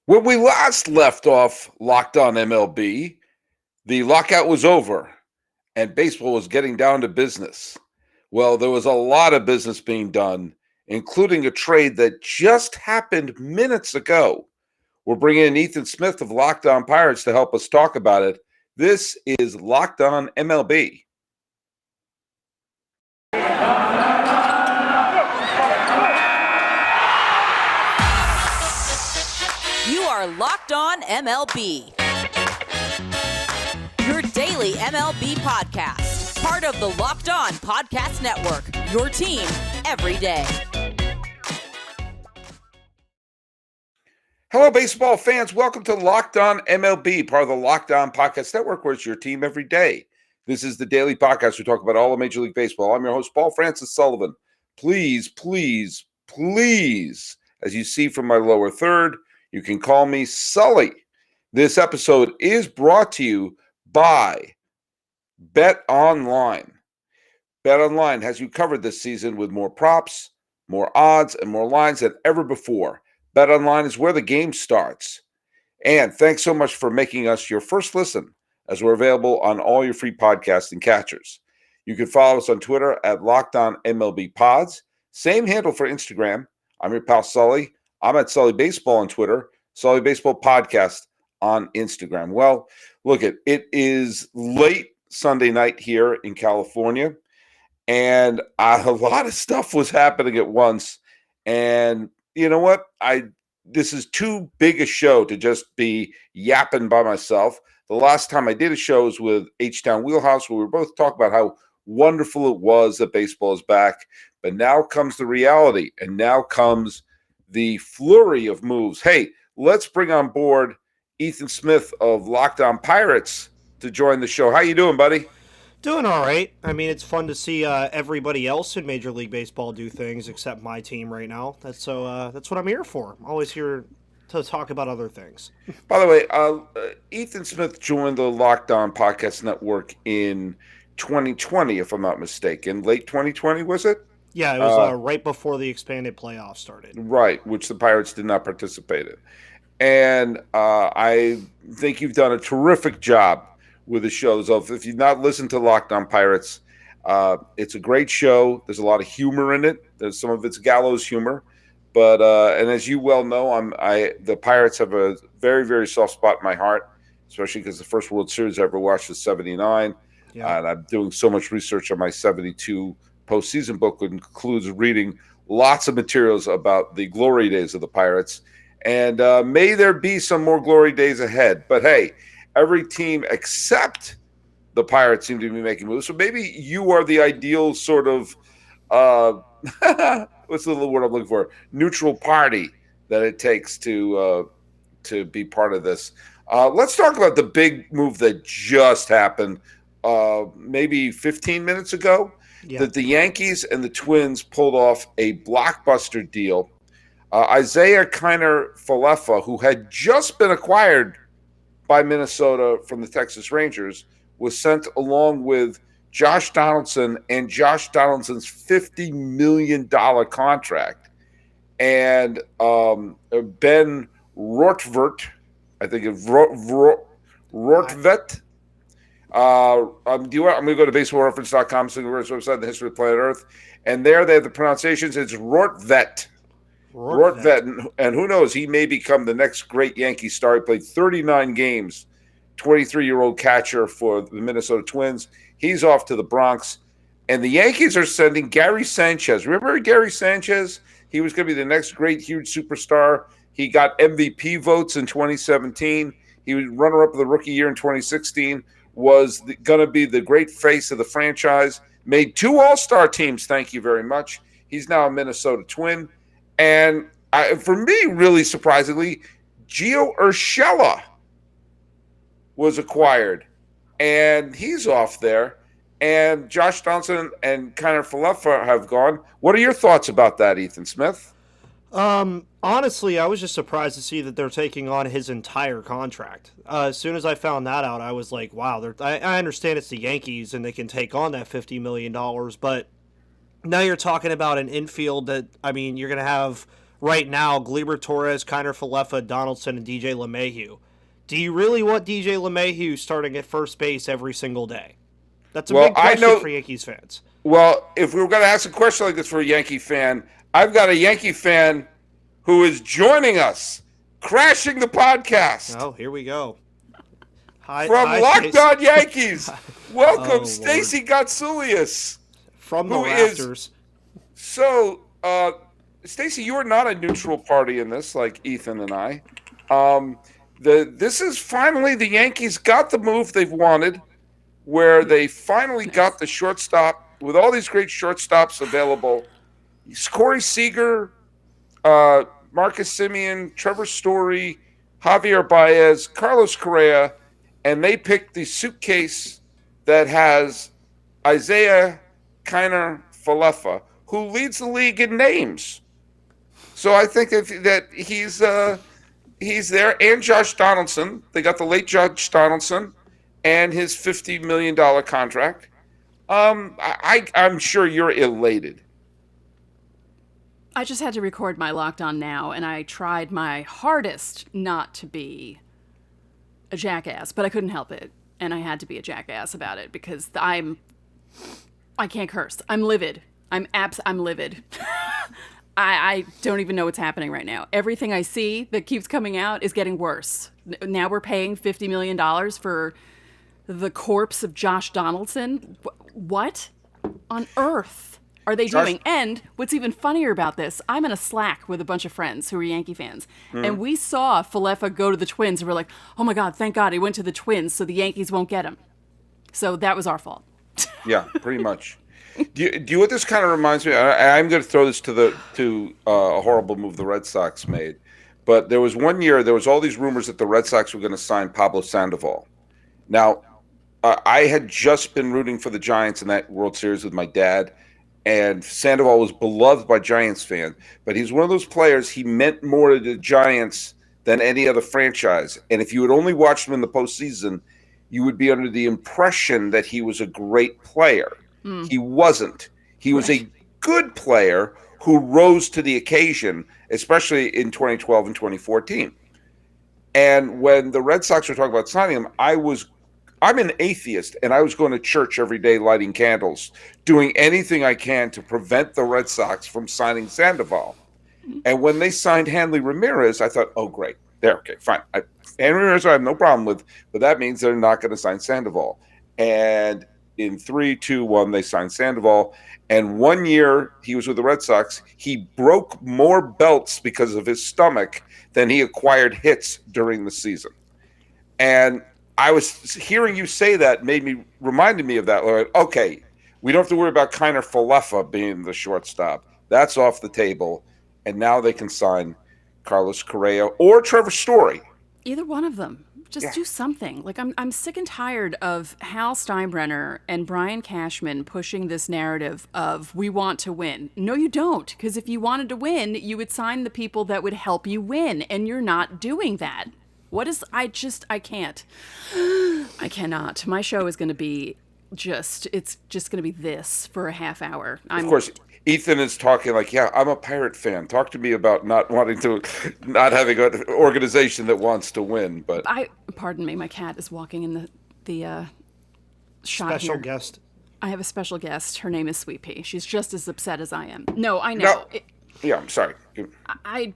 When we last left off Locked On MLB, the lockout was over and baseball was getting down to business. Well, there was a lot of business being done, including a trade that just happened minutes ago. We're bringing in Ethan Smith of Locked On Pirates to help us talk about it. This is Locked On MLB. You are Locked On MLB, your daily MLB podcast, part of the Locked On Podcast Network, your team every day. Hello, baseball fans. Welcome to Locked On MLB, part of the Locked On Podcast Network, where it's your team every day. This is the daily podcast. We talk about all of Major League Baseball. I'm your host, Paul Francis Sullivan. Please, as you see from my lower third, you can call me Sully. This episode is brought to you by BetOnline. BetOnline has you covered this season with more props, more odds, and more lines than ever before. BetOnline is where the game starts. And thanks so much for making us your first listen, as we're available on all your free podcasting catchers. You can follow us on Twitter at LockedOnMLBPods. Same handle for Instagram. I'm your pal Sully. I'm at Sully Baseball on Twitter, Sully Baseball Podcast on Instagram. Well, look, it is late Sunday night here in California, and a lot of stuff was happening at once. And you know what? This is too big a show to just be yapping by myself. The last time I did a show was with H-Town Wheelhouse, where we were both talking about how wonderful it was that baseball is back. But now comes the reality, and now comes the flurry of moves. Hey, let's bring on board Ethan Smith of Locked On Pirates to join the show. How you doing, buddy? Doing all right. I mean, it's fun to see everybody else in Major League Baseball do things except my team right now. That's what I'm here for. I'm always here to talk about other things. By the way, Ethan Smith joined the Locked On Podcast Network in 2020, if I'm not mistaken. Late 2020, was it? Yeah, it was right before the expanded playoffs started. Right, which the Pirates did not participate in. And I think you've done a terrific job with the show. So if you've not listened to Locked On Pirates, it's a great show. There's a lot of humor in it. There's some of it's gallows humor. But and as you well know, the Pirates have a very, very soft spot in my heart, especially because the first World Series I ever watched was 79. Yeah. And I'm doing so much research on my 72 postseason book, which includes reading lots of materials about the glory days of the Pirates. And may there be some more glory days ahead. But hey, every team except the Pirates seem to be making moves. So maybe you are the ideal sort of what's the little word I'm looking for? Neutral party that it takes to be part of this. Let's talk about the big move that just happened maybe 15 minutes ago. Yeah. That the Yankees and the Twins pulled off a blockbuster deal. Isiah Kiner-Falefa, who had just been acquired by Minnesota from the Texas Rangers, was sent along with Josh Donaldson and Josh Donaldson's $50 million contract. And Ben Rortvert, I think of Rortvet. I'm going to go to baseballreference.com, so we're website, the history of planet Earth. And there they have the pronunciations. It's Rortvet. Rortvet. And who knows, he may become the next great Yankee star. He played 39 games, 23-year-old catcher for the Minnesota Twins. He's off to the Bronx. And the Yankees are sending Gary Sanchez. Remember Gary Sanchez? He was going to be the next great, huge superstar. He got MVP votes in 2017. He was runner-up of the rookie year in 2016. Was going to be the great face of the franchise. Made 2 All-Star teams, thank you very much. He's now a Minnesota Twin. And for me, really surprisingly, Gio Urshela was acquired. And he's off there. And Josh Donaldson and Kiner-Falefa have gone. What are your thoughts about that, Ethan Smith? Honestly, I was just surprised to see that they're taking on his entire contract. As soon as I found that out, I was like, wow, I understand it's the Yankees and they can take on that $50 million, but now you're talking about an infield that, I mean, you're going to have right now, Gleyber Torres, Kiner-Falefa, Donaldson, and DJ LeMahieu. Do you really want DJ LeMahieu starting at first base every single day? That's a Well, big I question know. for Yankees fans. Well, if we were going to ask a question like this for a Yankee fan, I've got a Yankee fan who is joining us, crashing the podcast Oh, here we go. from Locked Stacey. On Yankees. Welcome, Oh, Stacey Gotsulias. From the who is- rafters. So, Stacey, you are not a neutral party in this, like Ethan and I. This is finally the Yankees got the move they've wanted, where they finally got the shortstop with all these great shortstops available. Corey Seager, Marcus Simeon, Trevor Story, Javier Baez, Carlos Correa, and they picked the suitcase that has Isiah Kiner-Falefa, who leads the league in names. So I think that he's there, and Josh Donaldson. They got the late Josh Donaldson and his $50 million contract. I'm sure you're elated. I just had to record my Locked On Now, and I tried my hardest not to be a jackass, but I couldn't help it, and I had to be a jackass about it because I can't curse. I'm livid. I'm livid. I don't even know what's happening right now. Everything I see that keeps coming out is getting worse. Now we're paying $50 million for the corpse of Josh Donaldson. What on earth are they doing? And what's even funnier about this, I'm in a Slack with a bunch of friends who are Yankee fans, and we saw Falefa go to the Twins, and we're like, oh my God, thank God he went to the Twins so the Yankees won't get him. So that was our fault. Yeah, pretty much. Do you know what this kind of reminds me? I'm going to throw this to a horrible move the Red Sox made, but there was one year there was all these rumors that the Red Sox were going to sign Pablo Sandoval. Now, I had just been rooting for the Giants in that World Series with my dad, and Sandoval was beloved by Giants fans, but he's one of those players, he meant more to the Giants than any other franchise. And if you had only watched him in the postseason, you would be under the impression that he was a great player. He wasn't. He was a good player who rose to the occasion, especially in 2012 and 2014. And when the Red Sox were talking about signing him, I'm an atheist, and I was going to church every day lighting candles, doing anything I can to prevent the Red Sox from signing Sandoval. And when they signed Hanley Ramirez, I thought, oh, great. There, okay, fine. Hanley Ramirez I have no problem with, but that means they're not going to sign Sandoval. And in 3, 2, 1, they signed Sandoval. And 1 year he was with the Red Sox, he broke more belts because of his stomach than he acquired hits during the season. And I was hearing you say that reminded me of that. Like, okay, we don't have to worry about Kiner-Falefa being the shortstop. That's off the table. And now they can sign Carlos Correa or Trevor Story. Either one of them. Just do something. Like I'm sick and tired of Hal Steinbrenner and Brian Cashman pushing this narrative of we want to win. No, you don't. Because if you wanted to win, you would sign the people that would help you win. And you're not doing that. I can't. I cannot. My show is going to be it's just going to be this for a half hour. Of course, Ethan is talking like, yeah, I'm a Pirate fan. Talk to me about not having an organization that wants to win. But pardon me, my cat is walking in the shot Special here. guest. I have a special guest. Her name is Sweet Pea. She's just as upset as I am. No, I know. Yeah, I'm sorry. I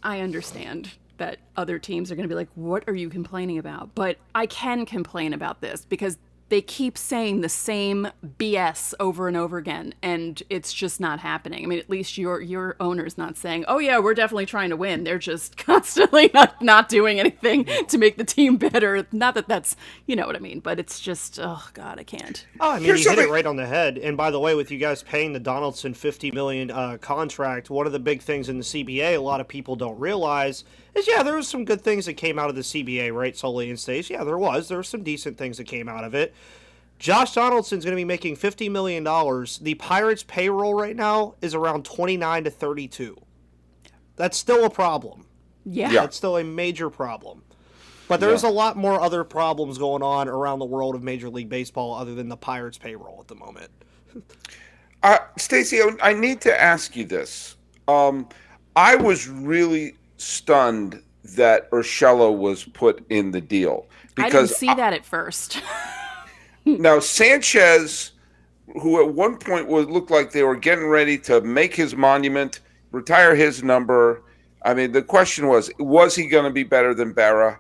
understand that other teams are going to be like, what are you complaining about? But I can complain about this because they keep saying the same BS over and over again, and it's just not happening. I mean, at least your owner's not saying, oh yeah, we're definitely trying to win. They're just constantly not doing anything to make the team better. Not that that's, you know what I mean, but it's just, oh God, I can't. Oh, I mean, you hit it right on the head. And by the way, with you guys paying the Donaldson $50 million contract, one of the big things in the CBA a lot of people don't realize is, there was some good things that came out of the CBA, right, Sully and Stacey? Yeah, there were some decent things that came out of it. Josh Donaldson's going to be making $50 million. The Pirates' payroll right now is around 29 to 32. That's still a problem. Yeah. That's still a major problem. But there's a lot more other problems going on around the world of Major League Baseball other than the Pirates' payroll at the moment. Stacey, I need to ask you this. I was really stunned that Urshela was put in the deal I didn't because see that at first. now Sanchez, who at one point would look like they were getting ready to make his monument, retire his number. I mean, the question was he going to be better than Berra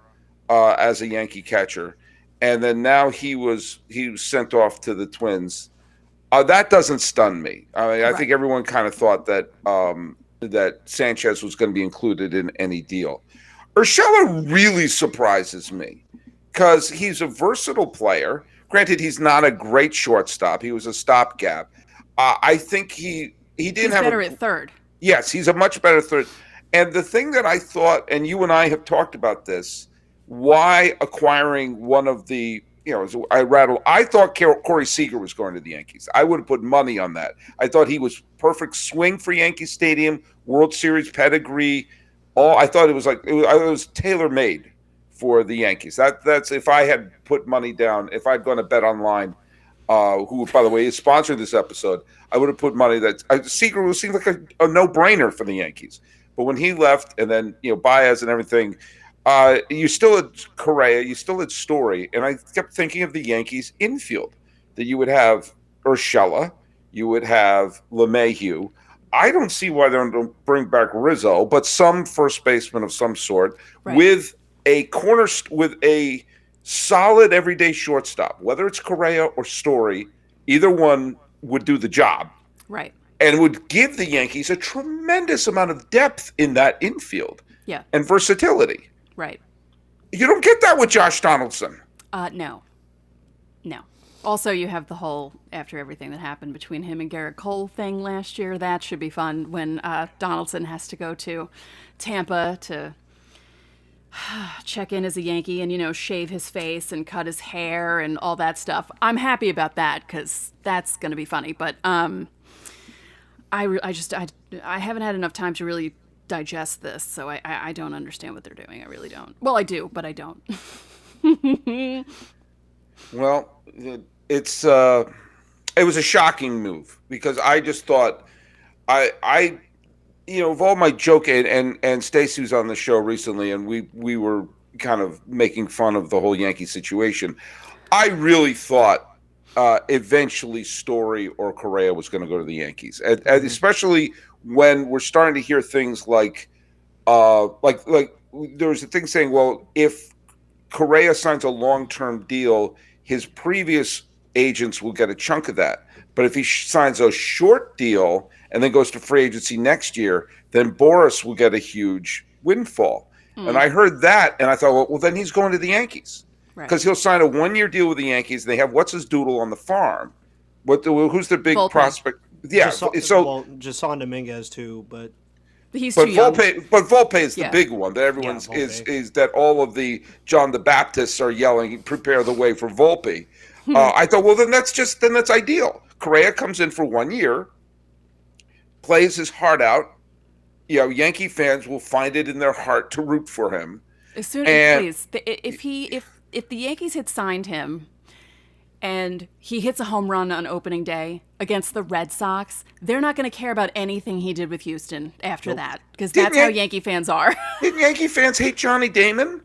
as a Yankee catcher? And then now he was sent off to the Twins. That doesn't stun me. I mean, I think Right. everyone kind of thought that that Sanchez was going to be included in any deal. Urshela really surprises me because he's a versatile player. Granted, he's not a great shortstop. He was a stopgap. I think he didn't He's have better at third. Yes, he's a much better third. And the thing that I thought, and you and I have talked about this, why acquiring one of the, I thought Corey Seager was going to the Yankees. I would have put money on that. I thought he was perfect swing for Yankee Stadium, World Series pedigree. I thought it was tailor made for the Yankees. That's if I had put money down, if I'd gone to BetOnline, who, by the way, is sponsoring this episode, I would have put money that Seager seemed like a no-brainer for the Yankees. But when he left, and then Baez and everything, you still had Correa, you still had Story, and I kept thinking of the Yankees infield that you would have Urshela, you would have LeMahieu. I don't see why they don't bring back Rizzo, but some first baseman of some sort with a solid everyday shortstop, whether it's Correa or Story, either one would do the job. Right. And would give the Yankees a tremendous amount of depth in that infield. Yeah. And versatility. Right. You don't get that with Josh Donaldson. No. Also, you have the whole, after everything that happened between him and Garrett Cole thing last year, that should be fun when Donaldson has to go to Tampa to check in as a Yankee and, shave his face and cut his hair and all that stuff. I'm happy about that because that's going to be funny. But I haven't had enough time to really digest this, so I don't understand what they're doing. I really don't. Well, I do, but I don't. Well, it was a shocking move because I just thought of all my joke and Stacey was on the show recently and we were kind of making fun of the whole Yankee situation. I really thought eventually Story or Correa was going to go to the Yankees, and especially when we're starting to hear things like there was a thing saying, well, if Correa signs a long-term deal, his previous agents will get a chunk of that. But if he signs a short deal and then goes to free agency next year, then Boris will get a huge windfall. And I heard that, and I thought, well, then he's going to the Yankees. Because he'll sign a one-year deal with the Yankees. And they have what's his doodle on the farm. Who's the big prospect? Yeah, Jason Dominguez too, but he's too young. Volpe is the big one that everyone's is that all of the John the Baptists are yelling, prepare the way for Volpe. I thought, well, then that's ideal. Correa comes in for 1 year, plays his heart out. Yankee fans will find it in their heart to root for him. As soon as if the Yankees had signed him and he hits a home run on opening day against the Red Sox, they're not going to care about anything he did with Houston after that, because that's how Yankee fans are. Didn't Yankee fans hate Johnny Damon?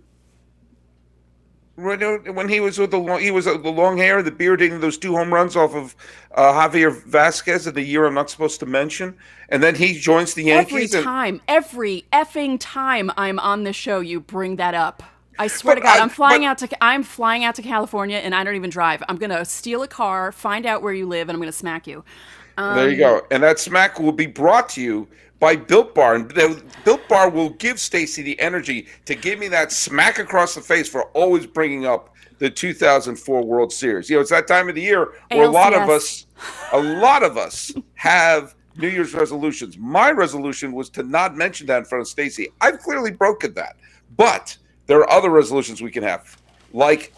When he was with the long hair, the beard, hitting those 2 home runs off of Javier Vasquez in the year I'm not supposed to mention, and then he joins the Yankees. Every effing time I'm on this show, you bring that up. I swear to God, I'm flying out to California, and I don't even drive. I'm gonna steal a car, find out where you live, and I'm gonna smack you. There you go. And that smack will be brought to you by Built Bar. And Built Bar will give Stacey the energy to give me that smack across the face for always bringing up the 2004 World Series. It's that time of the year where a lot of us have New Year's resolutions. My resolution was to not mention that in front of Stacey. I've clearly broken that. But there are other resolutions we can have, like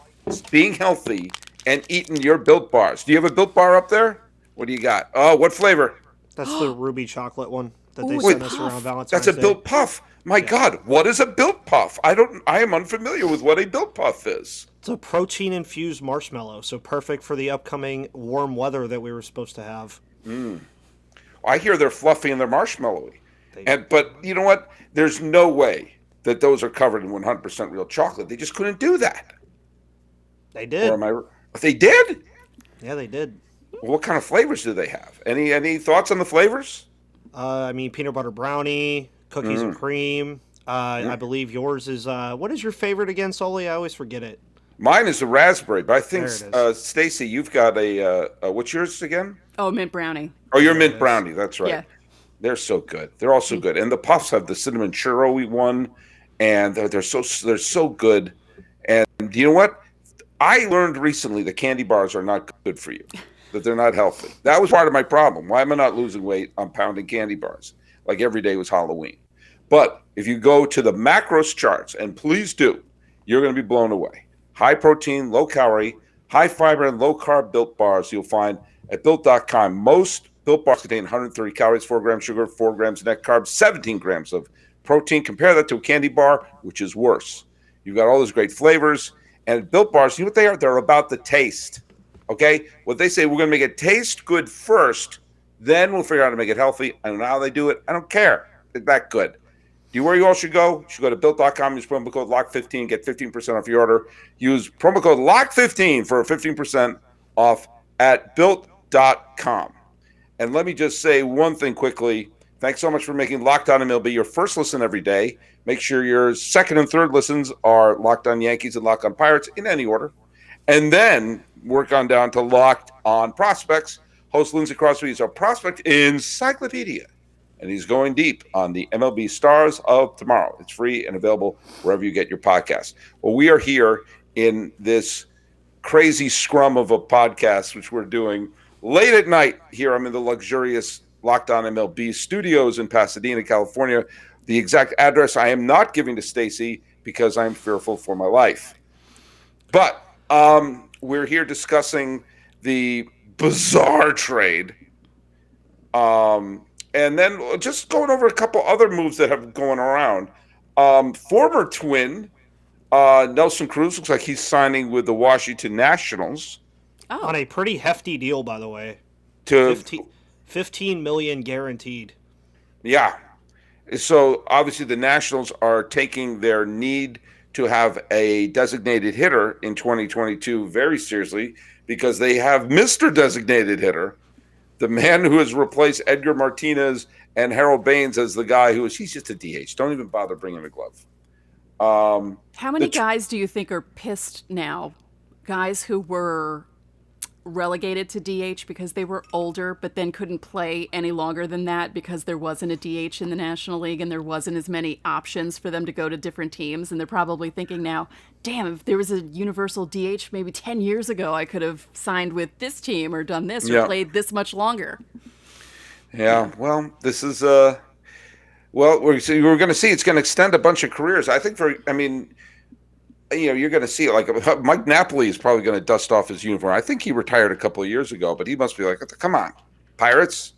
being healthy and eating your Built Bars. Do you have a Built Bar up there? What do you got? Oh, what flavor? That's the ruby chocolate one that they sent us around Valentine's That's a Day. Built Puff. My God, what is a Built Puff? I am unfamiliar with what a Built Puff is. It's a protein-infused marshmallow, so perfect for the upcoming warm weather that we were supposed to have. I hear they're fluffy and they're marshmallowy. But you know what? There's no way that those are covered in 100% real chocolate. They just couldn't do that. They did. Or am I? They did? Yeah, they did. Well, what kind of flavors do they have? Any thoughts on the flavors? I mean, peanut butter brownie, cookies and cream. I believe yours is. What is your favorite again, Sully? I always forget it. Mine is a raspberry, but I think There it is. Stacey, you've got a what's yours again? Oh, mint brownie. Oh, your mint brownie. That's right. Yeah. They're so good. They're all so good, and the puffs have the cinnamon churro one, and they're so good. And you know what? I learned recently that candy bars are not good for you, that they're not healthy. That was part of my problem. Why am I not losing weight? I'm pounding candy bars like every day was Halloween. But if you go to the macros charts, and please do, you're going to be blown away. High protein, low calorie, high fiber, and low carb Built bars you'll find at Built.com. Most Built bars contain 130 calories, 4 grams sugar, 4 grams net carbs, 17 grams of protein. Compare that to a candy bar, which is worse. You've got all those great flavors. And Built bars, you know what they are? They're about the taste. Okay? What they say, we're going to make it taste good first, then we'll figure out how to make it healthy. I don't know how they do it. I don't care. It's that good. Do you know where you all should go? You should go to Built.com, use promo code LOCK15, get 15% off your order. Use promo code LOCK15 for 15% off at Built.com. And let me just say one thing quickly. Thanks so much for making Locked On MLB your first listen every day. Make sure your second and third listens are Locked On Yankees and Locked On Pirates in any order. And then work on down to Locked On Prospects. Host Lindsey Crosby is our prospect encyclopedia. And he's going deep on the MLB stars of tomorrow. It's free and available wherever you get your podcasts. Well, we are here in this crazy scrum of a podcast, which we're doing late at night here. I'm in the luxurious Locked On MLB studios in Pasadena, California. The exact address I am not giving to Stacey because I'm fearful for my life. But we're here discussing the bizarre trade. And then just going over a couple other moves that have going around. Former Twin Nelson Cruz looks like he's signing with the Washington Nationals. Oh. On a pretty hefty deal, by the way. To 15 million guaranteed. Yeah. So obviously the Nationals are taking their need to have a designated hitter in 2022 very seriously because they have Mr. Designated Hitter, the man who has replaced Edgar Martinez and Harold Baines as the guy he's just a DH. Don't even bother bringing a glove. How many guys do you think are pissed now? Guys who were relegated to DH because they were older, but then couldn't play any longer than that because there wasn't a DH in the National League and there wasn't as many options for them to go to different teams. And they're probably thinking now, damn, if there was a universal DH maybe 10 years ago, I could have signed with this team or done this or played this much longer. Yeah, well, this is we're going to see it's going to extend a bunch of careers. I think you're going to see it. Like Mike Napoli is probably going to dust off his uniform. I think he retired a couple of years ago, but he must be like, come on, Pirates,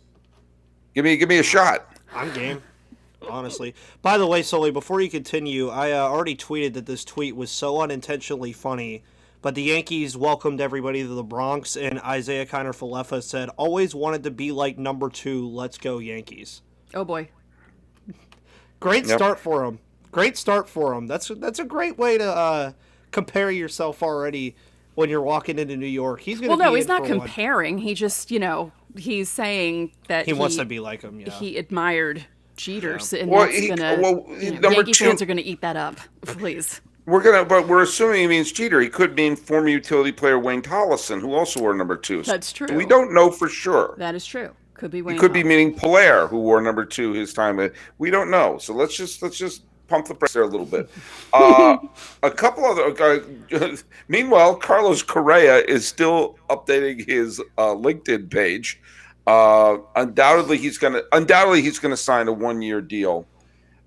give me a shot. I'm game, honestly. By the way, Sully, before you continue, I already tweeted that this tweet was so unintentionally funny, but the Yankees welcomed everybody to the Bronx, and Isiah Kiner-Falefa said, "Always wanted to be like number 2. Let's go Yankees." Oh boy. Great start for him. Great start for him. That's a great way to compare yourself already when you're walking into New York. He's not comparing. He just, he's saying that he wants to be like him. Yeah. He admired Jeter, and Yankee fans are gonna eat that up. Please. But we're assuming he means Jeter. He could mean former utility player Wayne Tollison, who also wore number 2. That's true. So we don't know for sure. That is true. Could be Wayne. He could be meaning Polaire, who wore number 2 his time. We don't know. So let's just pump the press there a little bit. A couple other. Meanwhile, Carlos Correa is still updating his LinkedIn page. Undoubtedly, he's going to sign a 1-year deal,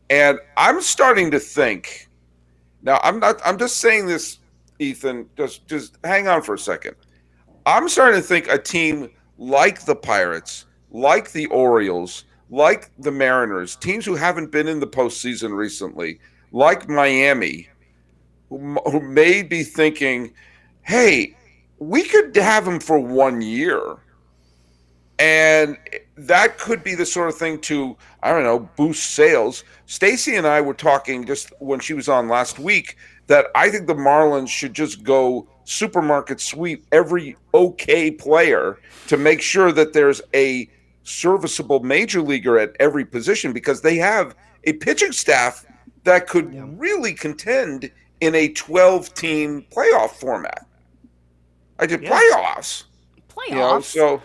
and I'm starting to think. Now, I'm just saying this, Ethan. Just hang on for a second. I'm starting to think a team like the Pirates, like the Orioles, like the Mariners, teams who haven't been in the postseason recently, like Miami, who may be thinking, hey, we could have him for 1 year. And that could be the sort of thing to, I don't know, boost sales. Stacey and I were talking just when she was on last week that I think the Marlins should just go supermarket sweep every okay player to make sure that there's a serviceable major leaguer at every position, because they have a pitching staff that could really contend in a 12-team playoff format. I did playoffs. So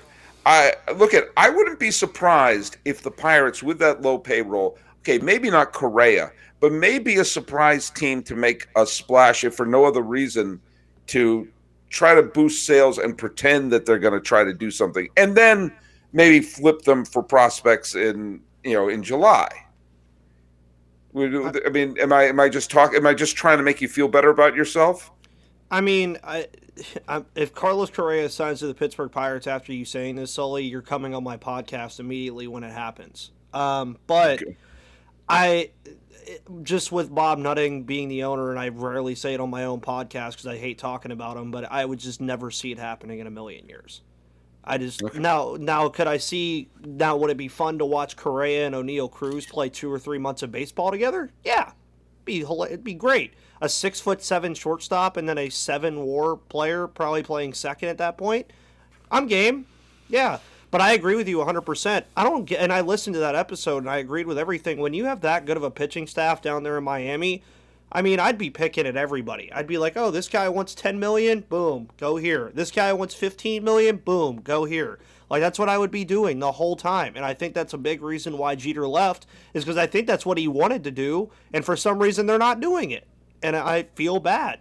I wouldn't be surprised if the Pirates, with that low payroll, okay, maybe not Correa, but maybe a surprise team to make a splash, if for no other reason, to try to boost sales and pretend that they're going to try to do something, and then maybe flip them for prospects in July. I mean, am I just trying to make you feel better about yourself? I mean, if Carlos Correa signs to the Pittsburgh Pirates after you saying this, Sully, you're coming on my podcast immediately when it happens. But okay. Just with Bob Nutting being the owner, and I rarely say it on my own podcast because I hate talking about him, but I would just never see it happening in a million years. Now could I see, would it be fun to watch Correa and O'Neal Cruz play 2 or 3 months of baseball together? Yeah, it'd be great. A 6'7" shortstop and then a 7 WAR player probably playing second at that point. I'm game. Yeah. But I agree with you 100%. And I listened to that episode and I agreed with everything. When you have that good of a pitching staff down there in Miami, I mean, I'd be picking at everybody. I'd be like, oh, this guy wants $10 million, boom, go here. This guy wants $15 million, boom, go here. Like, that's what I would be doing the whole time. And I think that's a big reason why Jeter left, is because I think that's what he wanted to do. And for some reason, they're not doing it. And I feel bad,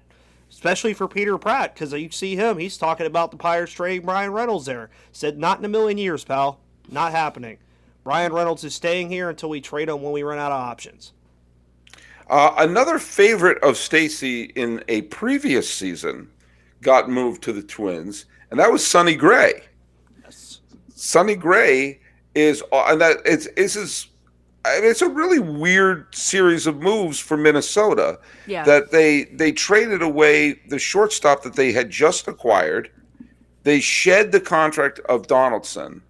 especially for Peter Pratt, because you see him, he's talking about the Pirates trading Brian Reynolds there. Said, not in a million years, pal. Not happening. Brian Reynolds is staying here until we trade him when we run out of options. Another favorite of Stacey in a previous season got moved to the Twins, and that was Sonny Gray. Yes. Sonny Gray is, and that it's a really weird series of moves for Minnesota. Yeah. That they traded away the shortstop that they had just acquired. They shed the contract of Donaldson.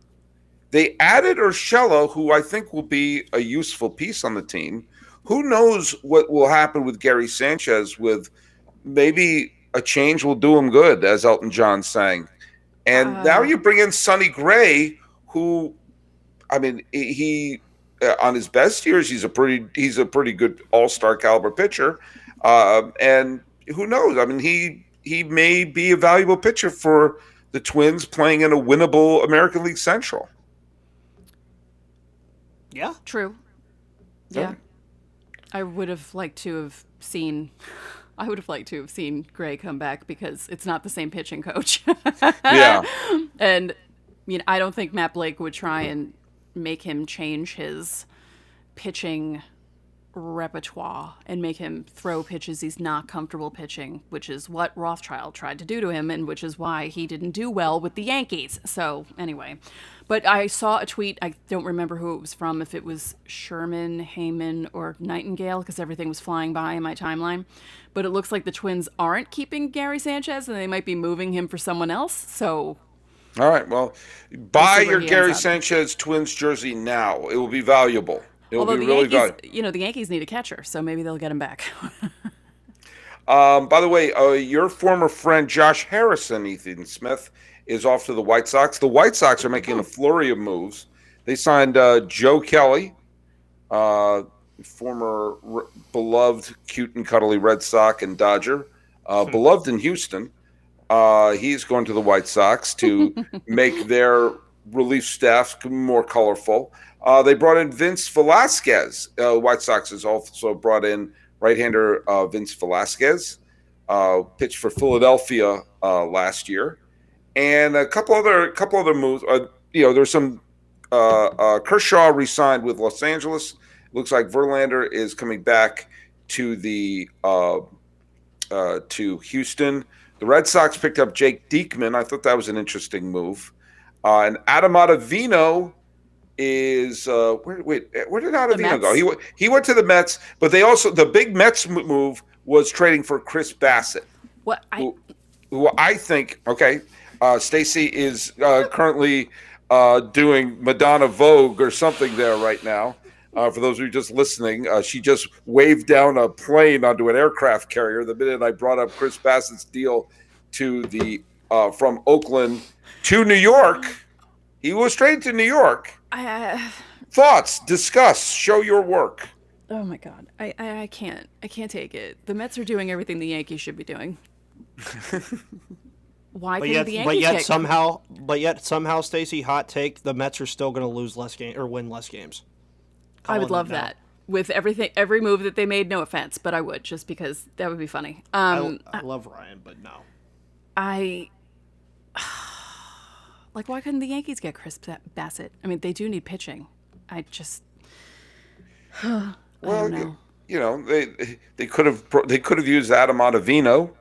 They added Urshela, who I think will be a useful piece on the team. Who knows what will happen with Gary Sanchez? With maybe a change will do him good, as Elton John sang. And now you bring in Sonny Gray, who, I mean, he on his best years, he's a pretty good all-star caliber pitcher. And who knows? I mean, he may be a valuable pitcher for the Twins playing in a winnable American League Central. Yeah, true. Yeah. I would have liked to have seen Gray come back, because it's not the same pitching coach. Yeah. And I don't think Matt Blake would try and make him change his pitching repertoire and make him throw pitches he's not comfortable pitching, which is what Rothschild tried to do to him, and which is why he didn't do well with the Yankees. So anyway, but I saw a tweet, I don't remember who it was from, if it was Sherman, Heyman, or Nightingale, because everything was flying by in my timeline, but it looks like the Twins aren't keeping Gary Sanchez and they might be moving him for someone else. So all right, well, buy your Gary Sanchez Twins jersey now. It will be valuable. Although the really Yankees, the Yankees need a catcher, so maybe they'll get him back. By the way, your former friend Josh Harrison, Ethan Smith, is off to the White Sox. The White Sox are making a flurry of moves. They signed Joe Kelly, former beloved, cute and cuddly Red Sox and Dodger, beloved in Houston. He's going to the White Sox to make their relief staff more colorful. They brought in Vince Velasquez. White Sox has also brought in right-hander Vince Velasquez, pitched for Philadelphia last year, and a couple other moves. There's some Kershaw re-signed with Los Angeles. Looks like Verlander is coming back to to Houston. The Red Sox picked up Jake Diekman. I thought that was an interesting move. And Adam Ottavino is where did Ottavino go? He went to the Mets, but they also, the big Mets move was trading for Chris Bassett. Who I think, Stacey is currently doing Madonna Vogue or something there right now. For those of you just listening, she just waved down a plane onto an aircraft carrier the minute I brought up Chris Bassett's deal to the from Oakland to New York. He was straight to New York. Thoughts, discuss, show your work. Oh my God, I can't take it. The Mets are doing everything the Yankees should be doing. Why couldn't the Yankees but yet somehow, Stacey, hot take, the Mets are still going to lose less games or win less games. I would love that. With every move that they made, no offense, but I would, just because that would be funny. I love Ryan, but no. Like, why couldn't the Yankees get Chris Bassett? I mean, they do need pitching. I just, I don't know. They could have used Adam Ottavino.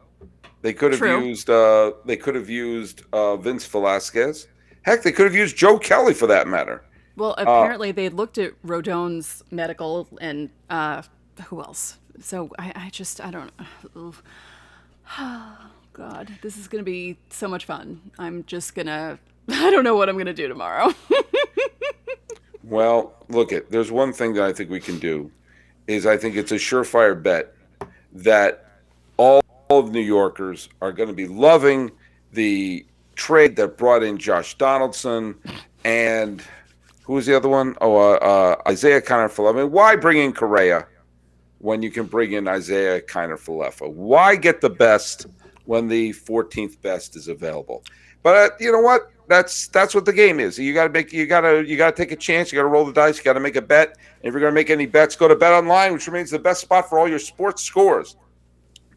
They could have used Vince Velasquez. Heck, they could have used Joe Kelly for that matter. Well, apparently they looked at Rodon's medical and who else? So I don't know. Oh, God, this is going to be so much fun. I don't know what I'm going to do tomorrow. Well, there's one thing that I think we can do is I think it's a surefire bet that all of New Yorkers are going to be loving the trade that brought in Josh Donaldson and who was the other one? Isiah Kiner-Falefa. I mean, why bring in Correa when you can bring in Isiah Kiner-Falefa? Why get the best when the 14th best is available? But you know what? That's what the game is. You got to take a chance. You got to roll the dice. You got to make a bet. And if you're going to make any bets, go to BetOnline, which remains the best spot for all your sports scores,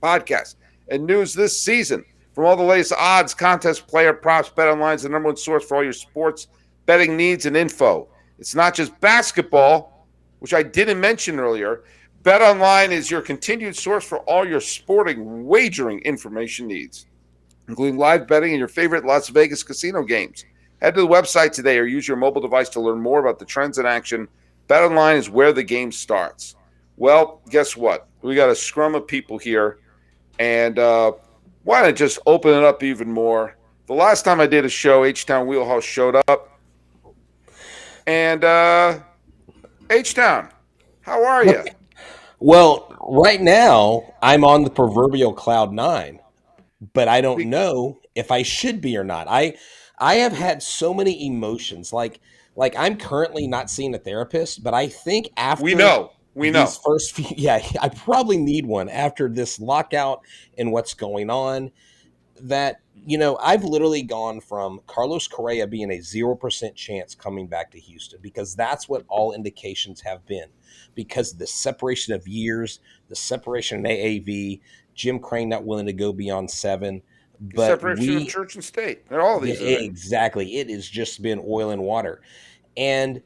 podcasts, and news this season. From all the latest odds, contests, player props, BetOnline is the number one source for all your sports betting needs and info. It's not just basketball, which I didn't mention earlier. BetOnline is your continued source for all your sporting wagering information needs, including live betting and your favorite Las Vegas casino games. Head to the website today or use your mobile device to learn more about the trends in action. BetOnline is where the game starts. Well, guess what? We got a scrum of people here, and why not just open it up even more? The last time I did a show, H-Town Wheelhouse showed up. And H-Town, how are you? Well, right now, I'm on the proverbial cloud 9, but I don't know if I should be or not. I have had so many emotions. Like I'm currently not seeing a therapist, but I think after we know these first few, I probably need one after this lockout and what's going on. That, I've literally gone from Carlos Correa being a 0% chance coming back to Houston, because that's what all indications have been, because of the separation of years, the separation in AAV, Jim Crane not willing to go beyond 7. But separation of church and state. They're all these. Exactly. It has just been oil and water. And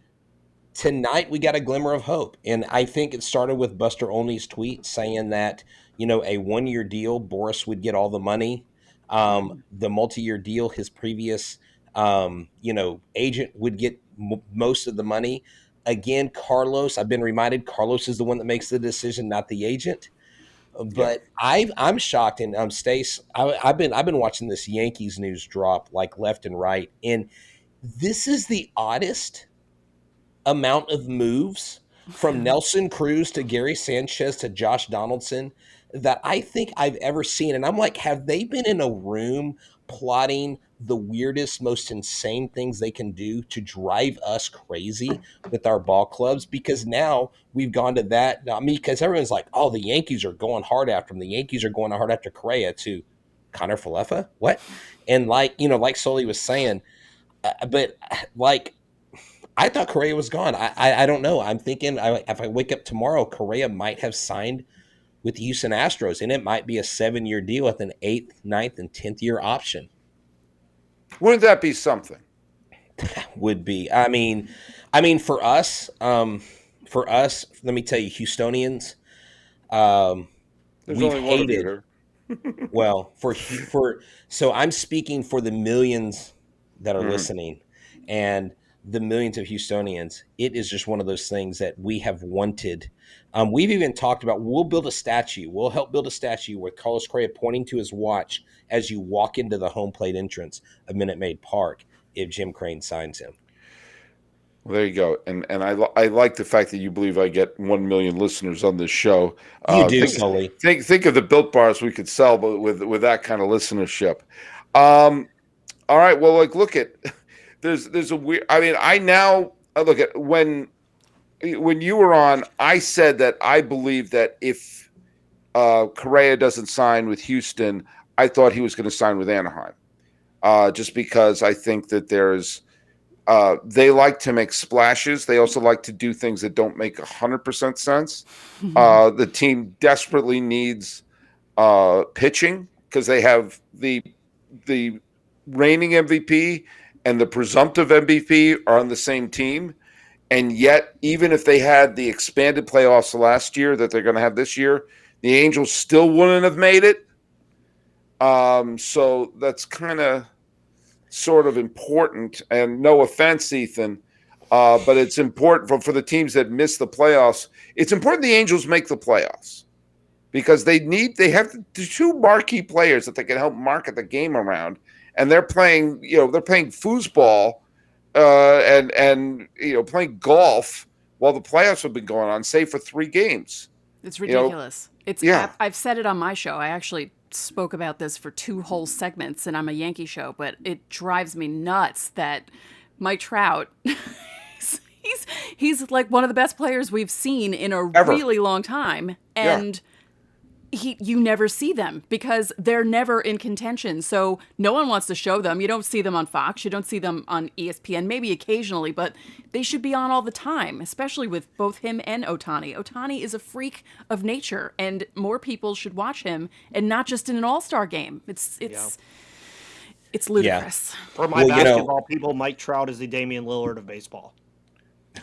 tonight we got a glimmer of hope. And I think it started with Buster Olney's tweet saying that, a 1-year deal, Boris would get all the money. The multi-year deal, his previous, agent would get most of the money. Again, Carlos, I've been reminded Carlos is the one that makes the decision, not the agent. But yeah. I'm shocked, and Stace, I've been watching this Yankees news drop like left and right, and this is the oddest amount of moves from Nelson Cruz to Gary Sanchez to Josh Donaldson that I think I've ever seen. And I'm like, have they been in a room plotting the weirdest, most insane things they can do to drive us crazy with our ball clubs? Because now we've gone to that. I mean, because everyone's like, oh, the Yankees are going hard after him. The Yankees are going hard after Correa to Kiner-Falefa. What? And like Sully was saying, but like, I thought Correa was gone. I don't know. I'm thinking if I wake up tomorrow, Correa might have signed with the Houston Astros, and it might be a 7-year deal with an 8th, 9th, and 10th year option. Wouldn't that be something? Would be. I mean, for us, let me tell you, Houstonians, There's we've only one of you hated. here. Well, so I'm speaking for the millions that are listening, and the millions of Houstonians. It is just one of those things that we have wanted. We've even talked about, we'll build a statue. We'll help build a statue with Carlos Correa pointing to his watch as you walk into the home plate entrance of Minute Maid Park. if Jim Crane signs him. Well, there you go. And I like the fact that you believe I get 1 million listeners on this show. You do, Sully. Think of the Built Bars we could sell with that kind of listenership. All right. Well, like, look at there's a weird. I mean, I now look at when you were on. I said that I believe that if Correa doesn't sign with Houston, I thought he was going to sign with Anaheim, just because I think that there's. They like to make splashes. They also like to do things that don't make 100% sense. The team desperately needs pitching because they have the reigning MVP and the presumptive MVP are on the same team. And yet, even if they had the expanded playoffs last year that they're going to have this year, the Angels still wouldn't have made it. So that's kind of sort of important, and no offense, Ethan, but it's important for the teams that miss the playoffs. It's important the Angels make the playoffs because they have the two marquee players that they can help market the game around, and they're playing foosball and playing golf while the playoffs have been going on, save for 3 games. It's ridiculous. I've said it on my show. I actually spoke about this for 2 whole segments, and I'm a Yankee show, but it drives me nuts that Mike Trout, he's like one of the best players we've seen in a really long time, and you never see them because they're never in contention. So no one wants to show them. You don't see them on Fox. You don't see them on ESPN, maybe occasionally, but they should be on all the time, especially with both him and Ohtani. Ohtani is a freak of nature, and more people should watch him, and not just in an all-star game. It's ludicrous. Yeah. For my basketball people, Mike Trout is the Damian Lillard of baseball.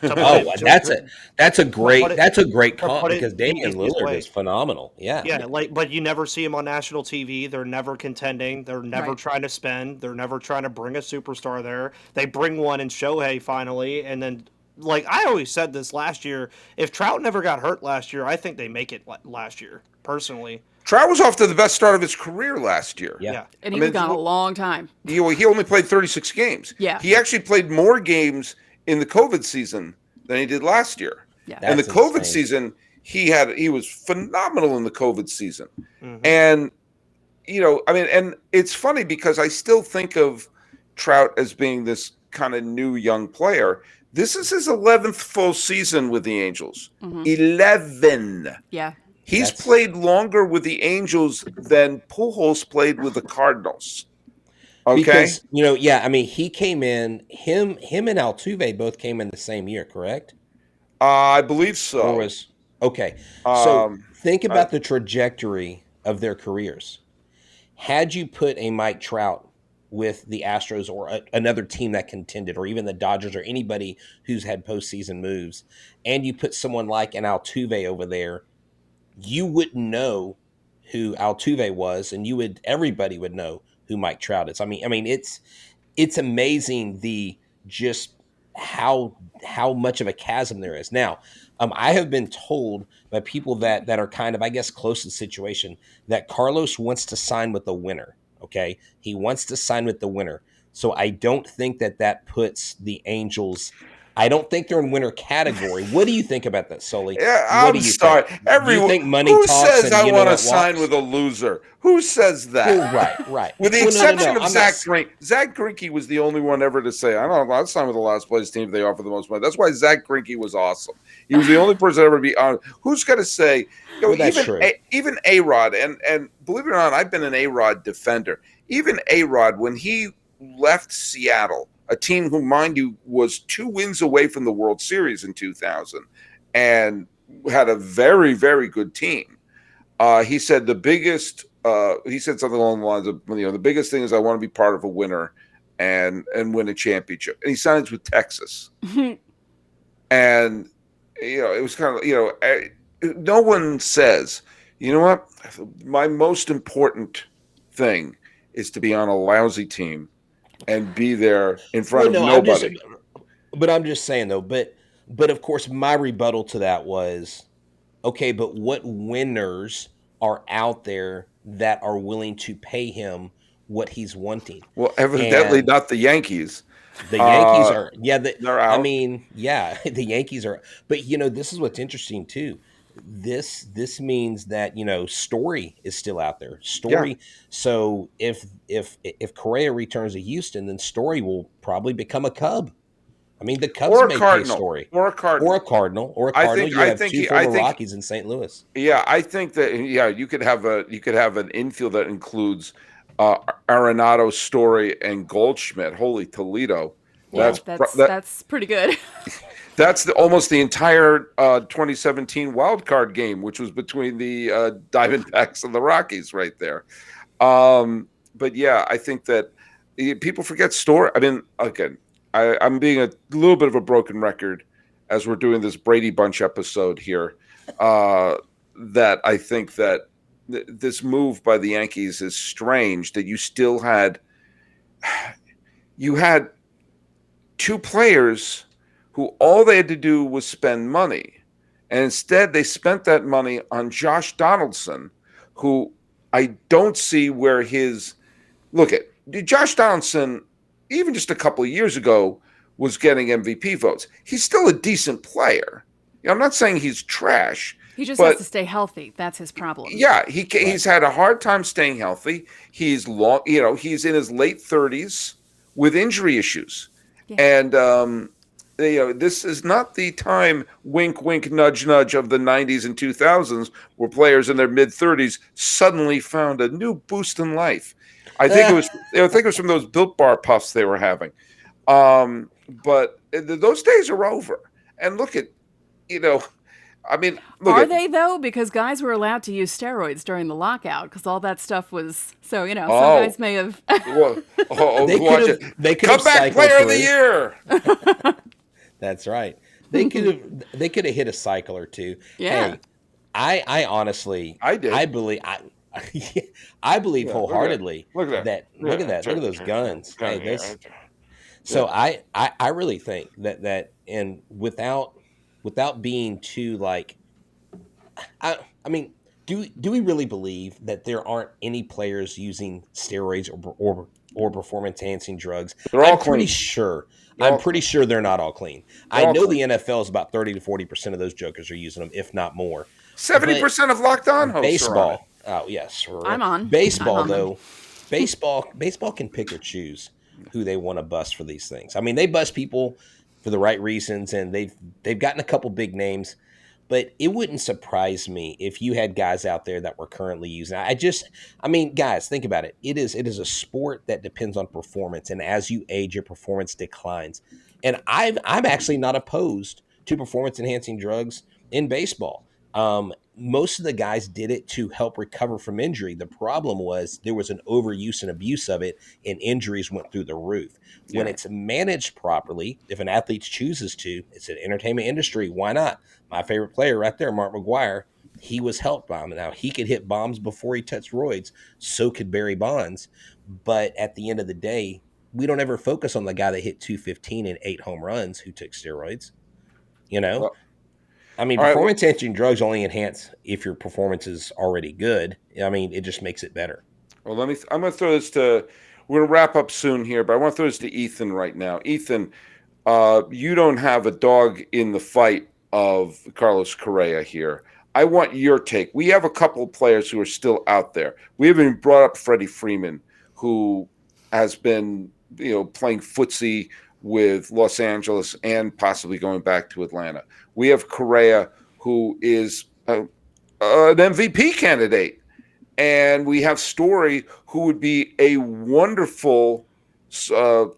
That's a great comp because Damian Lillard is phenomenal. Yeah. But you never see him on national TV. They're never contending. They're never trying to spend. They're never trying to bring a superstar there. They bring one in Shohei finally, and then like I always said this last year, if Trout never got hurt last year, I think they make it last year. Personally, Trout was off to the best start of his career last year. Yeah. And he was gone a long time. He only played 36 games. Yeah. He actually played more games in the COVID season than he did last year. Yeah. And the COVID season, he was phenomenal in the COVID season. Mm-hmm. And, and it's funny because I still think of Trout as being this kind of new young player. This is his 11th full season with the Angels. Mm-hmm. 11. Yeah. He's played longer with the Angels than Pujols played with the Cardinals. Okay. Because, he came in, him and Altuve both came in the same year, correct? I believe so. Okay. So think about the trajectory of their careers. Had you put a Mike Trout with the Astros or another team that contended, or even the Dodgers or anybody who's had postseason moves, and you put someone like an Altuve over there, you wouldn't know who Altuve was, and everybody would know who Mike Trout is. I mean, it's amazing just how much of a chasm there is. Now, I have been told by people that are kind of, I guess, close to the situation that Carlos wants to sign with the winner. Okay, he wants to sign with the winner. So I don't think that puts the Angels. I don't think they're in winner category. What do you think about that, Sully? Yeah, I'm sorry. Do you think money who talks? Says I want to sign with a loser? Who says that? Oh, right. With the exception of Zach Greinke. Zach Greinke was the only one ever to say, I'll sign with the last place team if they offer the most money. That's why Zach Greinke was awesome. He was the only person ever to be on. Who's going to say, even A-Rod, and believe it or not, I've been an A-Rod defender. Even A-Rod, when he left Seattle, a team who, mind you, was 2 wins away from the World Series in 2000 and had a very, very good team. He said he said something along the lines of, the biggest thing is I want to be part of a winner and win a championship. And he signs with Texas. And, it was kind of, no one says, you know what, my most important thing is to be on a lousy team and be there in front of nobody. I'm just saying though, but of course my rebuttal to that was, okay, but what winners are out there that are willing to pay him what he's wanting. Well, evidently And not the Yankees. the Yankees are, they're out. I mean, yeah, the Yankees are, but this is what's interesting too. This means that Story is still out there. Yeah. Story. So if Correa returns to Houston, then Story will probably become a Cub. I mean, the Cubs Or a may pay Cardinal. Story, Or a Cardinal. or a Cardinal, or a I Cardinal. think- You I have think two he- I former think- Rockies in St. Louis. Yeah, I think that you could have an infield that includes Arenado, Story, and Goldschmidt. Holy Toledo! Yeah, That's that's pretty good. that's almost the entire 2017 wild card game, which was between the Diamondbacks and the Rockies, right there. But yeah, I think that people forget Story. I mean, again, I'm being a little bit of a broken record as we're doing this Brady Bunch episode here. That I think that this move by the Yankees is strange. That you had two players who all they had to do was spend money, and instead they spent that money on Josh Donaldson, who I don't see where his look at Josh Donaldson, even just a couple of years ago, was getting MVP votes. He's still a decent player. I'm not saying he's trash. He just but has to stay healthy. That's his problem. yeah, he's had a hard time staying healthy. He's he's in his late 30s with injury issues. Yeah. And this is not the time, wink, wink, nudge, nudge, of the 90s and 2000s where players in their mid 30s suddenly found a new boost in life. I think it was from those Built Bar puffs they were having. But those days are over. And look at, Are they though? Because guys were allowed to use steroids during the lockout because all that stuff was some guys may have. They could come have back cycled player of the through. year. That's right. They could have hit a cycle or two. Yeah. Hey, I honestly, I did. I believe I believe wholeheartedly look at that. Look at that. Look at those guns. Hey, so I really think that and without being too like, I mean, do we really believe that there aren't any players using steroids or performance enhancing drugs? They're all I'm pretty clean. sure. They're I'm pretty sure they're not all clean. I all know clean. the NFL is about 30 to 40% of those jokers are using them, if not more. 70% of Locked On hosts Baseball. Oh yes, I'm on. Baseball I'm on though. Baseball can pick or choose who they want to bust for these things. I mean, they bust people for the right reasons, and they've gotten a couple big names. But it wouldn't surprise me if you had guys out there that were currently using. Guys, think about it. It is a sport that depends on performance, and as you age, your performance declines. And I'm actually not opposed to performance enhancing drugs in baseball. Most of the guys did it to help recover from injury. The problem was there was an overuse and abuse of it, and injuries went through the roof. When it's managed properly, if an athlete chooses to, it's an entertainment industry. Why not? My favorite player right there, Mark McGwire, he was helped by him. Now, he could hit bombs before he touched roids. So could Barry Bonds. But at the end of the day, we don't ever focus on the guy that hit 215 and 8 home runs who took steroids. Well, performance enhancing drugs only enhance if your performance is already good. It just makes it better. Well, I'm going to throw this to. We're going to wrap up soon here, but I want to throw this to Ethan right now. Ethan, you don't have a dog in the fight of Carlos Correa here. I want your take. We have a couple of players who are still out there. We haven't even brought up Freddie Freeman, who has been, playing footsie with Los Angeles and possibly going back to Atlanta. We have Correa, who is an MVP candidate. And we have Story, who would be a wonderful, solid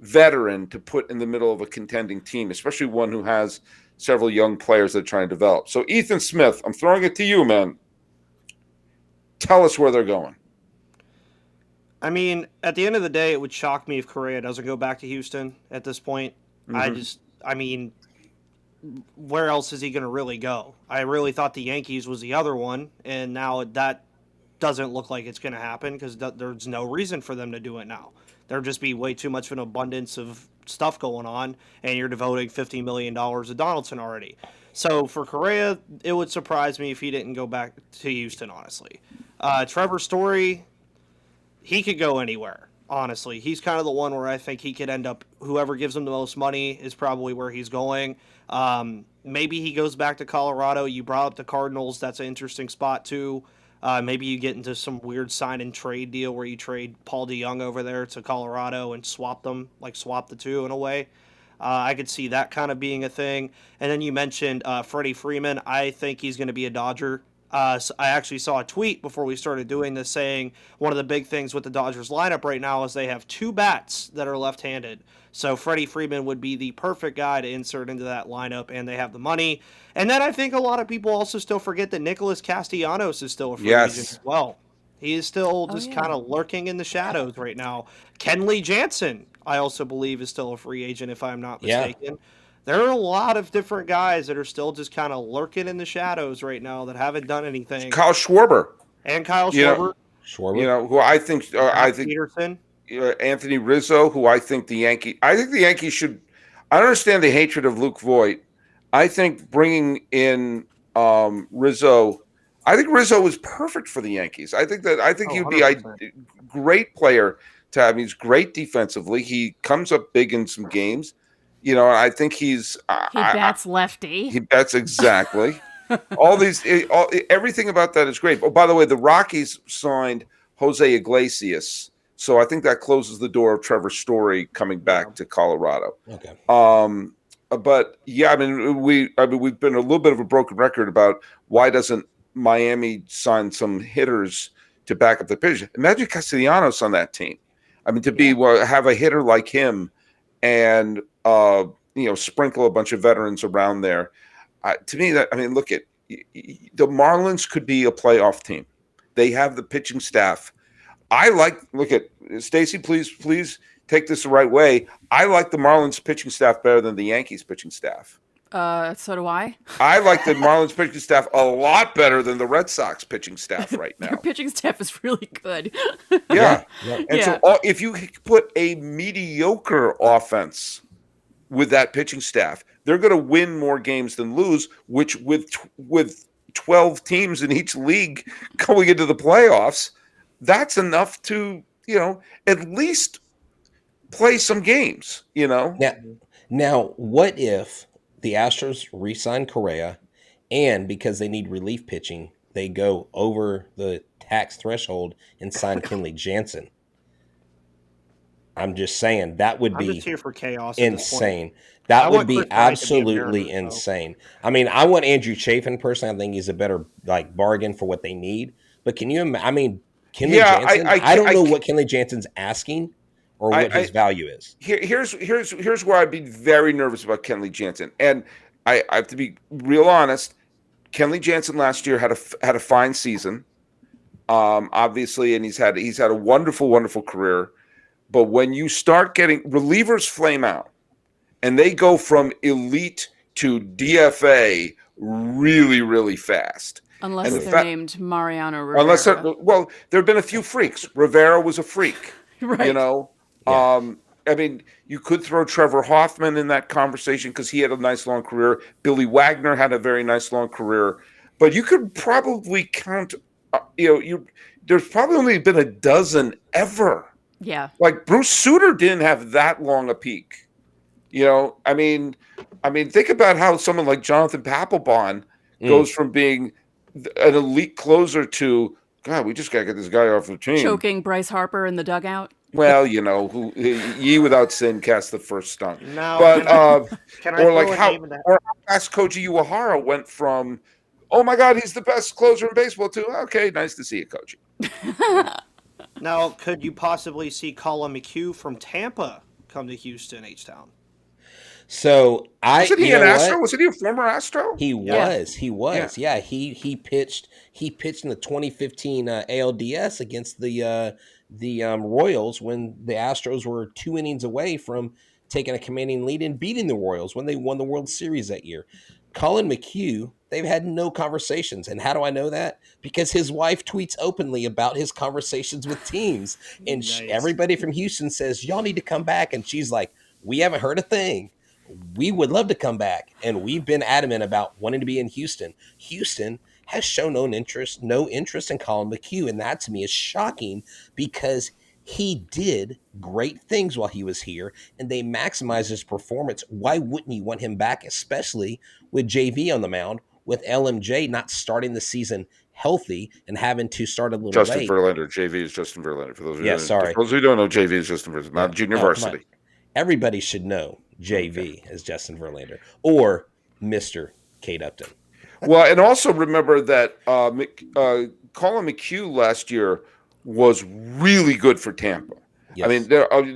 veteran to put in the middle of a contending team, especially one who has several young players that are trying to develop. So, Ethan Smith, I'm throwing it to you, man. Tell us where they're going. I mean, at the end of the day, it would shock me if Correa doesn't go back to Houston at this point. Mm-hmm. Where else is he going to really go? I really thought the Yankees was the other one, and now that doesn't look like it's going to happen because there's no reason for them to do it now. There'd just be way too much of an abundance of stuff going on, and you're devoting $50 million to Donaldson already. So for Correa, it would surprise me if he didn't go back to Houston, honestly. Trevor Story, he could go anywhere, honestly. He's kind of the one where I think he could end up, whoever gives him the most money is probably where he's going. Maybe he goes back to Colorado. You brought up the Cardinals. That's an interesting spot, too. Maybe you get into some weird sign and trade deal where you trade Paul DeJong over there to Colorado and swap them, like swap the two in a way. I could see that kind of being a thing. And then you mentioned Freddie Freeman. I think he's going to be a Dodger. So I actually saw a tweet before we started doing this saying one of the big things with the Dodgers lineup right now is they have two bats that are left-handed. So Freddie Freeman would be the perfect guy to insert into that lineup, and they have the money. And then I think a lot of people also still forget that Nicholas Castellanos is still a free agent as well. He is still just kind of lurking in the shadows right now. Kenley Janssen, I also believe, is still a free agent, if I'm not mistaken. Yeah. There are a lot of different guys that are still just kind of lurking in the shadows right now that haven't done anything. Kyle Schwarber. And Kyle Schwarber. Who I think Peterson. Anthony Rizzo, who I think the Yankees should. I understand the hatred of Luke Voit. I think bringing in Rizzo. I think Rizzo was perfect for the Yankees. I think he'd be a great player to have. He's great defensively. He comes up big in some games. I think he bats lefty. He bats exactly. Everything about that is great. Oh, by the way, the Rockies signed Jose Iglesias, so I think that closes the door of Trevor Story coming back to Colorado. Okay. But yeah, we've been a little bit of a broken record about why doesn't Miami sign some hitters to back up the pitch. Imagine Castellanos on that team. Have a hitter like him and sprinkle a bunch of veterans around there. To me, look at the Marlins could be a playoff team. They have the pitching staff. Look at Stacey. Please take this the right way. I like the Marlins pitching staff better than the Yankees pitching staff. So do I. I like the Marlins pitching staff a lot better than the Red Sox pitching staff right now. Your pitching staff is really good. Yeah. So if you put a mediocre offense with that pitching staff, they're going to win more games than lose, which with 12 teams in each league going into the playoffs, that's enough to, at least play some games, Now, what if the Astros re-sign Correa, and because they need relief pitching, they go over the tax threshold and sign Kenley Janssen? I'm just saying that would be here for chaos insane. That would be absolutely insane. I want Andrew Chafin personally. I think he's a better bargain for what they need. But can you imagine? Kenley Janssen. I don't know what Kenley Janssen's asking or what his value is. Here's where I'd be very nervous about Kenley Janssen, and I have to be real honest. Kenley Janssen last year had a fine season, obviously, and he's had a wonderful career. But when you start getting relievers flame out, and they go from elite to DFA really, really fast. Unless they're named Mariano Rivera. There have been a few freaks. Rivera was a freak. Right. You could throw Trevor Hoffman in that conversation because he had a nice long career. Billy Wagner had a very nice long career. But you could probably count, there's probably only been a dozen ever. Yeah. Like Bruce Sutter didn't have that long a peak. Think about how someone like Jonathan Papelbon goes from being an elite closer to, God, we just got to get this guy off the team. Choking Bryce Harper in the dugout. Well, who ye without sin cast the first stone. No, but how fast Koji Uehara went from, oh my God, he's the best closer in baseball to, okay, nice to see you, Koji. Now, could you possibly see Colin McHugh from Tampa come to Houston, H-Town? So wasn't he an Astro? Wasn't he a former Astro? He was. Yeah. He pitched in the 2015 ALDS against the Royals when the Astros were 2 innings away from taking a commanding lead and beating the Royals when they won the World Series that year. Colin McHugh, they've had no conversations. And how do I know that? Because his wife tweets openly about his conversations with teams. And everybody from Houston says, y'all need to come back. And she's like, we haven't heard a thing. we would love to come back, and we've been adamant about wanting to be in Houston. Houston has shown no interest in Colin McHugh, and that to me is shocking because he did great things while he was here, and they maximized his performance. Why wouldn't you want him back, especially with JV on the mound, with LMJ not starting the season healthy and having to start a little Justin late? Verlander. JV is Justin Verlander. For those of you, sorry. for those who don't know, JV is Justin Verlander, not junior varsity. Everybody should know JV as Justin Verlander or Mr. Kate Upton. Well, and also remember that Colin McHugh last year was really good for Tampa. Yes. I mean,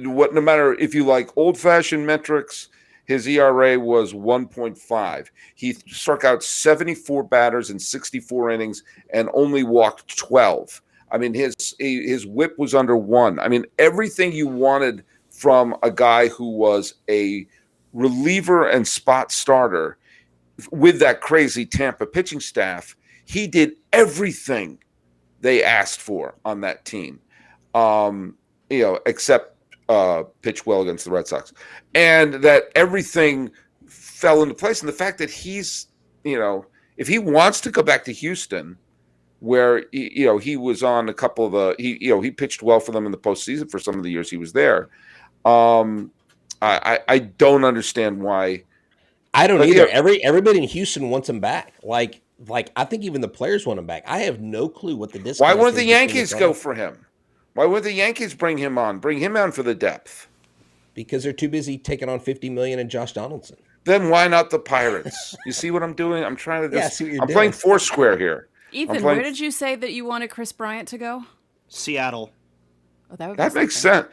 no matter if you like old-fashioned metrics, his ERA was 1.5. He struck out 74 batters in 64 innings and only walked 12. I mean, his WHIP was under 1. I mean, everything you wanted from a guy who was a reliever and spot starter with that crazy Tampa pitching staff, he did everything they asked for on that team, except pitch well against the Red Sox. And that everything fell into place. And the fact that he's, if he wants to go back to Houston, where, he was on a couple of he pitched well for them in the postseason for some of the years he was there. I don't understand why. I don't either. Everybody in Houston wants him back. Like I think even the players want him back. I have no clue what the disconnect. Why wouldn't the Yankees go for him? Why wouldn't the Yankees bring him on? Bring him on for the depth. Because they're too busy taking on $50 million and Josh Donaldson. Then why not the Pirates? You see what I'm doing? I'm trying to see what you're doing. playing Foursquare here. Ethan, where did you say that you wanted Chris Bryant to go? Seattle. Oh, that makes sense.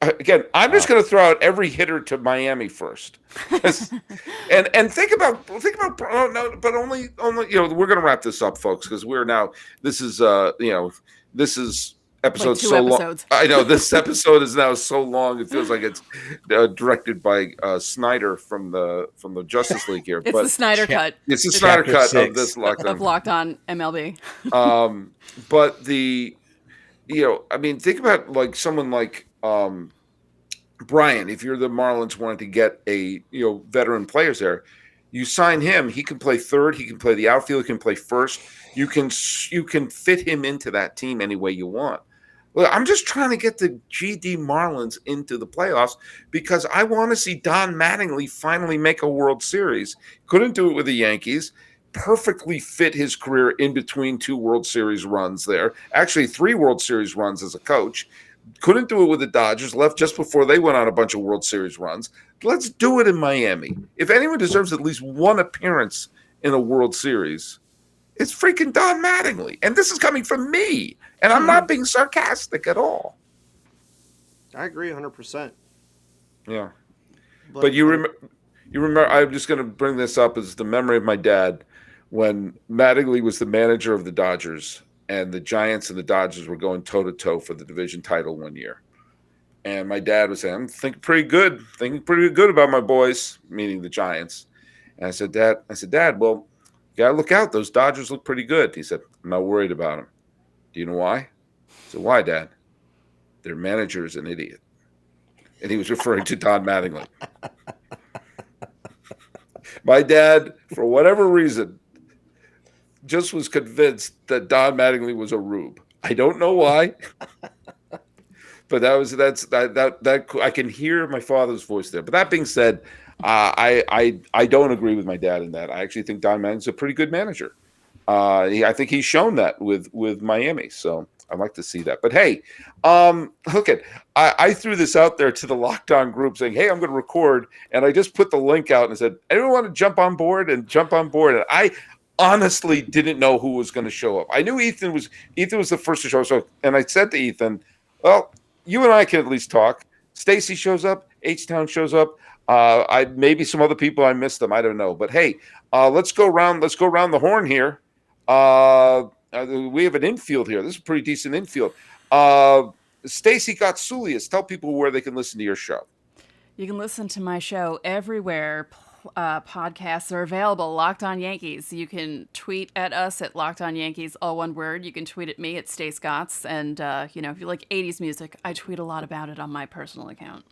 Again, I'm just going to throw out every hitter to Miami first, and think about. No, but only we're going to wrap this up, folks, because this is episode like 2 so episodes. long. I know this episode is now so long. It feels like it's directed by Snyder from the Justice League here. It's the Snyder cut. It's the Snyder cut 6 of this Locked On. Of Locked On MLB. But think about like someone like Brian. If you're the Marlins wanting to get a veteran players there, you sign him. He can play third. He can play the outfield. He can play first. You can fit him into that team any way you want. Look, I'm just trying to get the GD Marlins into the playoffs because I want to see Don Mattingly finally make a World Series. Couldn't do it with the Yankees. Perfectly fit his career in between 2 World Series runs there. Actually, 3 World Series runs as a coach. Couldn't do it with the Dodgers. Left just before they went on a bunch of World Series runs. Let's do it in Miami. If anyone deserves at least one appearance in a World Series, it's freaking Don Mattingly. And this is coming from me. And I'm not being sarcastic at all. I agree 100%. Yeah. But you remember, I'm just going to bring this up as the memory of my dad when Mattingly was the manager of the Dodgers and the Giants and the Dodgers were going toe-to-toe for the division title one year. And my dad was saying, I'm thinking pretty good about my boys, meaning the Giants. And I said, Dad, well, you got to look out. Those Dodgers look pretty good. He said, I'm not worried about them. Do you know why? I said, why, Dad? Their manager is an idiot. And he was referring to Don Mattingly. My dad, for whatever reason, just was convinced that Don Mattingly was a rube. I don't know why. But that I can hear my father's voice there. But that being said, I don't agree with my dad in that. I actually think Don Mattingly's a pretty good manager. I think he's shown that with Miami. So I'd like to see that. But hey, I threw this out there to the Locked On group saying, hey, I'm going to record. And I just put the link out and said, anyone want to jump on board? And I honestly didn't know who was going to show up. I knew Ethan was the first to show up. So, and I said to Ethan, well, you and I can at least talk. Stacey shows up. H-Town shows up. Maybe some other people, I missed them. I don't know. But hey, let's go around the horn here. We have an infield here. This is a pretty decent infield. Stacey Gotsulias, tell people where they can listen to your show. You can listen to my show everywhere. Podcasts are available. Locked On Yankees. You can tweet at us at Locked On Yankees, all one word. You can tweet at me at Stace Gotts. And, if you like 80s music, I tweet a lot about it on my personal account.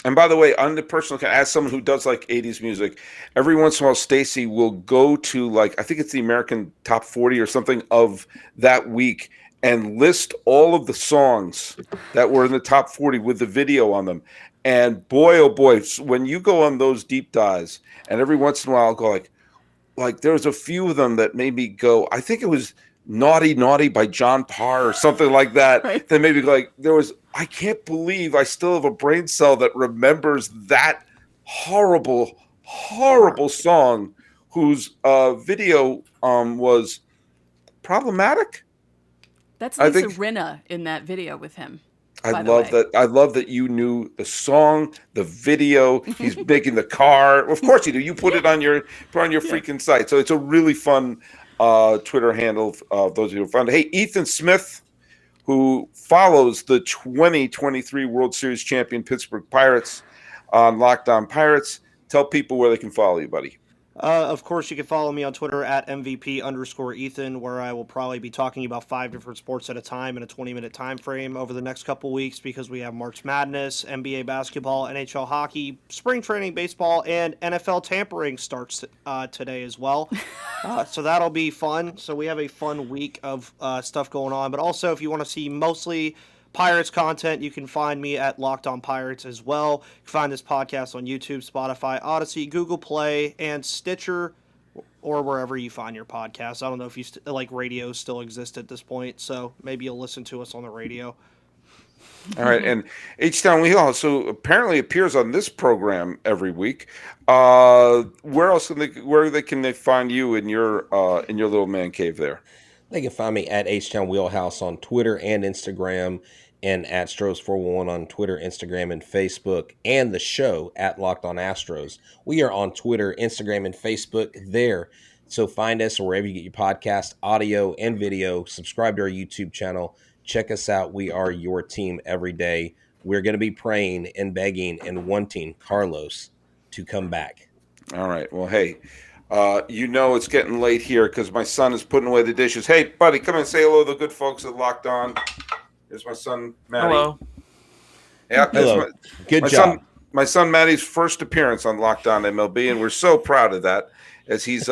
And by the way, on the personal, as someone who does like 80s music, every once in a while, Stacey will go to like, I think it's the American Top 40 or something of that week and list all of the songs that were in the top 40 with the video on them. And boy, oh boy, when you go on those deep dives, and every once in a while I'll go like there was a few of them that made me go, I think it was Naughty Naughty by John Parr or something like that. Right. That maybe like there was, I can't believe I still have a brain cell that remembers that horrible song whose video was problematic. That's I Lisa think Rinna in that video with him. I by the love way. that. I love that you knew the song, the video. He's making the car. Of course you do. You put it on your freaking site. So it's a really fun Twitter handle. Those of you who found it. Hey, Ethan Smith, who follows the 2023 World Series champion Pittsburgh Pirates on Locked On Pirates. Tell people where they can follow you, buddy. Of course, you can follow me on Twitter at MVP_Ethan, where I will probably be talking about 5 different sports at a time in a 20-minute time frame over the next couple weeks because we have March Madness, NBA basketball, NHL hockey, spring training baseball, and NFL tampering starts today as well. So that'll be fun. So we have a fun week of stuff going on. But also, if you want to see mostly Pirates content, you can find me at Locked On Pirates as well. You can find this podcast on YouTube, Spotify, Odyssey, Google Play, and Stitcher, or wherever you find your podcasts. I don't know if you like radio still exists at this point, so maybe you'll listen to us on the radio. All right, and H-Town Wheelhouse so apparently appears on this program every week. Where else can they find you in your little man cave there? They can find me at H-Town Wheelhouse on Twitter and Instagram, and at Astros411 on Twitter, Instagram, and Facebook, and the show at Locked On Astros. We are on Twitter, Instagram, and Facebook there. So find us wherever you get your podcast, audio and video. Subscribe to our YouTube channel. Check us out. We are your team every day. We're going to be praying and begging and wanting Carlos to come back. All right. Well, hey, it's getting late here because my son is putting away the dishes. Hey, buddy, come and say hello to the good folks at Locked On. There's my son, Matty. Hello. Yeah, Hello. Good job. My son Matty's first appearance on Locked On MLB, and we're so proud of that as he's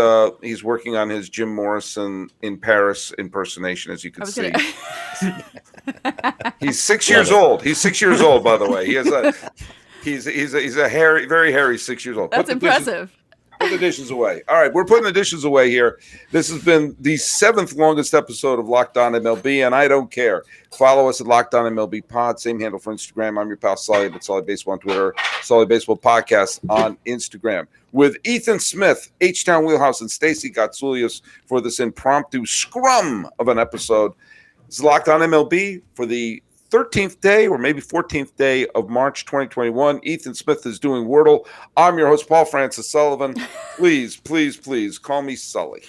working on his Jim Morrison in Paris impersonation, as you can see. He's 6 years old. He's 6 years old, by the way. He's a hairy, very hairy 6 years old. That's impressive. Put the dishes away. All right, we're putting the dishes away here. This has been the 7th longest episode of Locked On MLB, and I don't care. Follow us at Locked On MLB Pod, same handle for Instagram. I'm your pal Sully, but Sully Baseball on Twitter, Sully Baseball Podcast on Instagram. With Ethan Smith, H-Town Wheelhouse, and Stacey Gotsulias for this impromptu scrum of an episode. It's Locked On MLB for the 13th day or maybe 14th day of March 2021. Ethan Smith is doing Wordle. I'm your host, Paul Francis Sullivan. Please, please, please call me Sully.